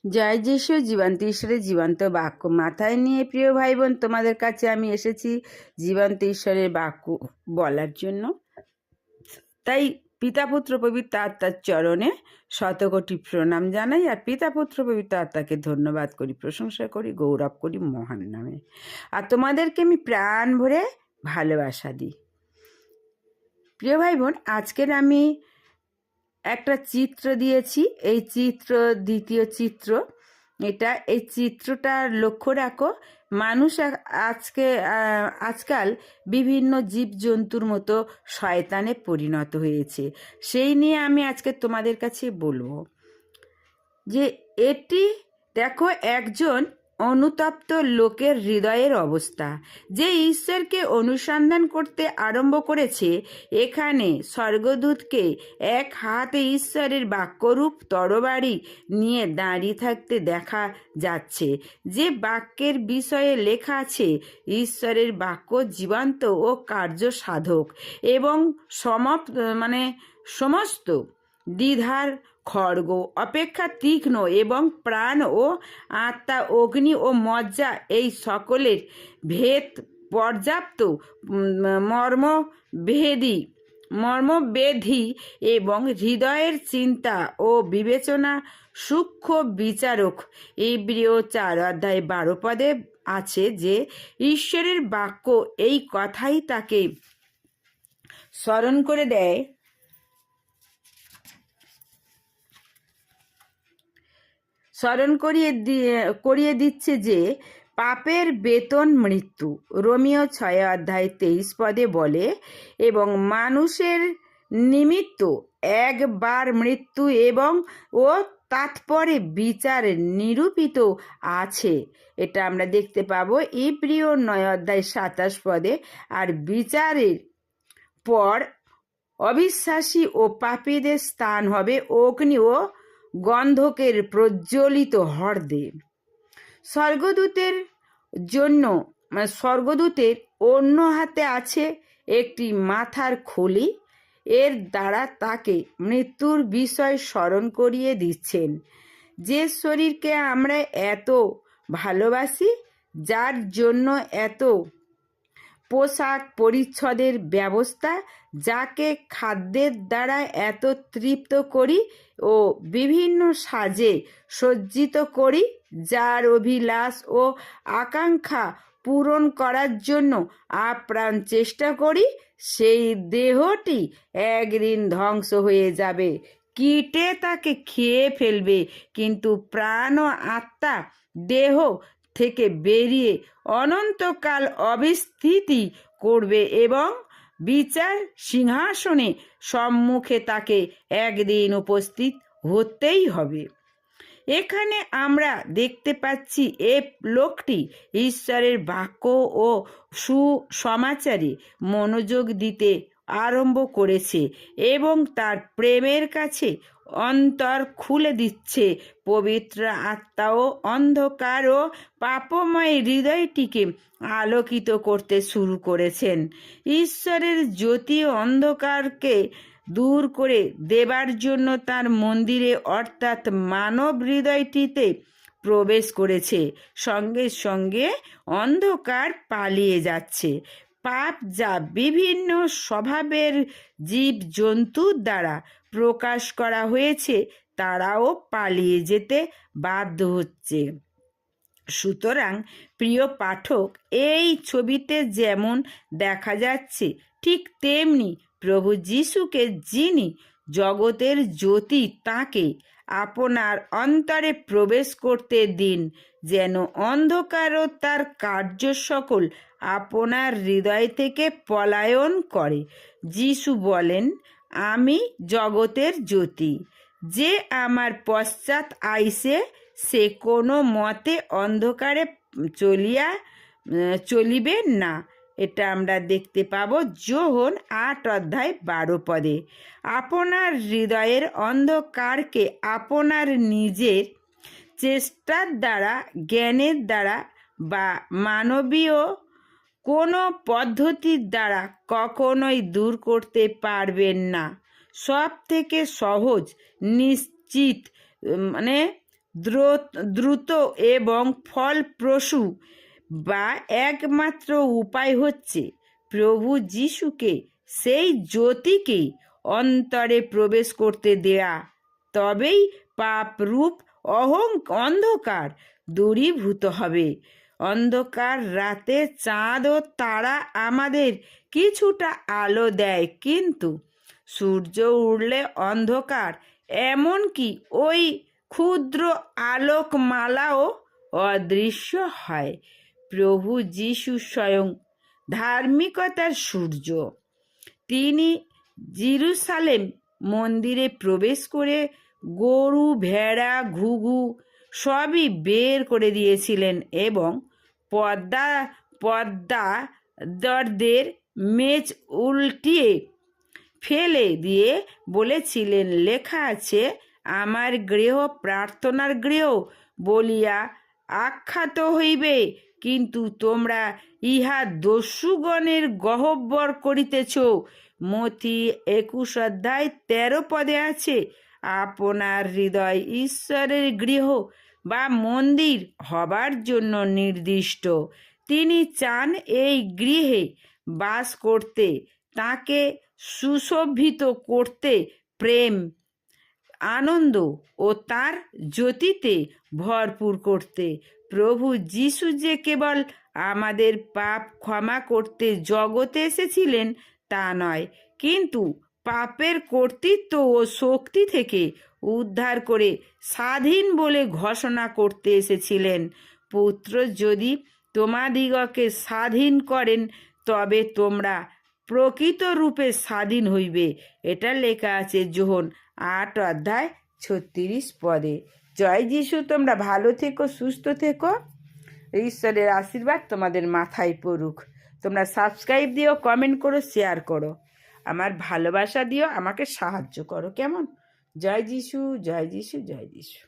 জয় যিশু জীবন্ত ঈশ্বরের জীবন্ত বাক্য মাথায় নিয়ে প্রিয় ভাই বোন, তোমাদের কাছে আমি এসেছি জীবন্ত ঈশ্বরের বাক্য বলার জন্য। তাই পিতা পুত্র পবিত্র আত্মার চরণে শতকোটি প্রণাম জানাই, আর পিতা পুত্র পবিত্র আত্মাকে ধন্যবাদ করি, প্রশংসা করি, গৌরব করি মহান নামে। আর তোমাদেরকে আমি প্রাণ ভরে ভালোবাসা দিই। প্রিয় ভাই বোন, আজকের আমি একটা চিত্র দিয়েছি। এই চিত্র দ্বিতীয় চিত্র। এই চিত্রটা লক্ষ্য রাখো। মানুষ আজকাল বিভিন্ন জীবজন্তুর মতো শয়তানে পরিণত হয়েছে। সেই নিয়ে আমি আজকে তোমাদের কাছে বলবো যে এটি দেখো একজন অনুতপ্ত লোকের হৃদয়ের অবস্থা, যে ঈশ্বরকে অনুসন্ধান করতে আরম্ভ করেছে। এখানে স্বর্গদূতকে এক হাতে ঈশ্বরের বাক্যরূপ তরবারি নিয়ে দাঁড়িয়ে থাকতে দেখা যাচ্ছে। যে বাক্যের বিষয়ে লেখা আছে, ঈশ্বরের বাক্য জীবন্ত ও কার্য সাধক এবং সমস্ত দ্বিধার খড়গ অপেক্ষা তীক্ষ্ণ এবং প্রাণ ও আত্মা, অগ্নি ও মজ্জা এই সকলের ভেদ পর্যাপ্ত মর্মবেধি এবং হৃদয়ের চিন্তা ও বিবেচনা সূক্ষ্ম বিচারক। ইব্রিয় 4:12 আছে যে ঈশ্বরের বাক্য এই কথাই তাকে স্মরণ করিয়ে দিচ্ছে যে পাপের বেতন মৃত্যু। রোমিও 6:23 বলে, এবং মানুষের নিমিত্ত একবার মৃত্যু ও তাৎপরে বিচার নিরূপিত আছে। এটা আমরা দেখতে পাবো ইব্রিয় 9:27। আর বিচারের পর অবিশ্বাসী ও পাপীদের স্থান হবে অগ্নি ও গন্ধকের প্রজ্বলিত হ্রদে। স্বর্গদূতের অন্য হাতে আছে একটি মাথার খুলি। এর দ্বারা তাকে মৃত্যুর বিষয় স্মরণ করিয়ে দিচ্ছেন। যে শরীরকে আমরা এত ভালোবাসি, যার জন্য এত পোশাক পরিচ্ছদের ব্যবস্থা, যাকে খাদ্যের দ্বারা এত তৃপ্ত করি ও বিভিন্ন সাজে সজ্জিত করি, যার অভিলাষ ও আকাঙ্ক্ষা পূরণ করার জন্য আপ্রাণ চেষ্টা করি, সেই দেহটি একদিন ধ্বংস হয়ে যাবে, কীটে তাকে খেয়ে ফেলবে। কিন্তু প্রাণ ও আত্মা দেহ থেকে বেরিয়ে অনন্তকাল অবিস্থিতি করবে এবং বিচার সিংহাসনে সম্মুখে তাকে একদিন উপস্থিত হতেই হবে। এখানে আমরা দেখতে পাচ্ছি এ লোকটি ঈশ্বরের বাক্য ও সুসমাচারে মনোযোগ দিতে আরম্ভ করেছে এবং তার প্রেমের কাছে অন্তর খুলে দিচ্ছে। পবিত্র আত্মা ও অন্ধকার ও পাপময় হৃদয়টিকে আলোকিত করতে শুরু করেছেন। ঈশ্বরের জ্যোতি অন্ধকারকে দূর করে দেবার জন্য তার মন্দিরে অর্থাৎ মানব হৃদয়টিতে প্রবেশ করেছে। সঙ্গে সঙ্গে অন্ধকার পালিয়ে যাচ্ছে। পাপ যা বিভিন্ন স্বভাবের জীবজন্তুর দ্বারা প্রকাশ করা হয়েছে, তারাও পালিয়ে যেতে বাধ্য হচ্ছে। সুতরাং প্রিয় পাঠক, এই ছবিতে যেমন দেখা যাচ্ছে, ঠিক তেমনি প্রভু যিশুকে, যিনি জগতের জ্যোতি, তাকে আপনার অন্তরে প্রবেশ করতে দিন, যেন অন্ধকার ও তার কার্য সকল আপনার হৃদয় থেকে পলায়ন করে। যিশু বলেন, আমি জগতের জ্যোতি। যে আমার পশ্চাৎ আইসে, সে কোনো মতে অন্ধকারে চলিবে না। এটা আমরা দেখতে পাবো যোহন 8:12। আপনার হৃদয়ের অন্ধকারকে আপনার নিজের চেষ্টার দ্বারা, জ্ঞানের দ্বারা বা মানবীয় কোনো পদ্ধতির দ্বারা কখনোই দূর করতে পারবেন না। সব থেকে সহজ, নিশ্চিত দ্রুত এবং ফলপ্রসূ বা একমাত্র উপায় হচ্ছে প্রভু যিশুকে, সেই জ্যোতিকে অন্তরে প্রবেশ করতে দেয়া। তবেই পাপরূপ অন্ধকার দূরীভূত হবে। অন্ধকার রাতে চাঁদ ও তারা আমাদের কিছুটা আলো দেয়, কিন্তু সূর্য উঠলে অন্ধকার, এমনকি ওই ক্ষুদ্র আলোকমালাও অদৃশ্য হয়। প্রভু যিশু স্বয়ং ধার্মিকতার সূর্য। তিনি জেরুসালেম মন্দিরে প্রবেশ করে গরু, ভেড়া, ঘুঘু সবই বের করে দিয়েছিলেন এবং পর্দাদারদের মেজ উল্টিয়ে ফেলে দিয়ে বলেছিলেন, লেখা আছে, আমার গৃহ প্রার্থনার গৃহ বলিয়া আখ্যাত হইবে, কিন্তু তোমরা ইহা দস্যুগণের গহ্বর করিতেছ। মথি 21:13 আছে, আপনার হৃদয় ঈশ্বরের গৃহ বা মন্দির হবার জন্য নির্দিষ্ট। তিনি চান এই গৃহে বাস করতে, তাকে সুশোভিত করতে, প্রেম, আনন্দ ও তার জ্যোতিতে ভরপুর করতে। প্রভু যিশু যে কেবল আমাদের পাপ ক্ষমা করতে জগতে এসেছিলেন তা নয়, কিন্তু পাপের কর্তৃত্ব ও শক্তি থেকে উদ্ধার করে স্বাধীন বলে ঘোষণা করতে এসেছিলেন। পুত্র যদি তোমাদিগকে স্বাধীন করেন, তবে তোমরা প্রকৃত রূপে স্বাধীন হইবে। এটা লেখা আছে যোহন 8:36 জয় যিশু। তোমরা ভালো থেকো, সুস্থ থেকো। ঈশ্বরের আশীর্বাদ তোমাদের মাথায় পড়ুক। তোমরা সাবস্ক্রাইব দিও, কমেন্ট করো, শেয়ার করো, আমার ভালোবাসা দিও, আমাকে সাহায্য করো, কেমন? জয় যিশু, জয় যিশু, জয় যিশু।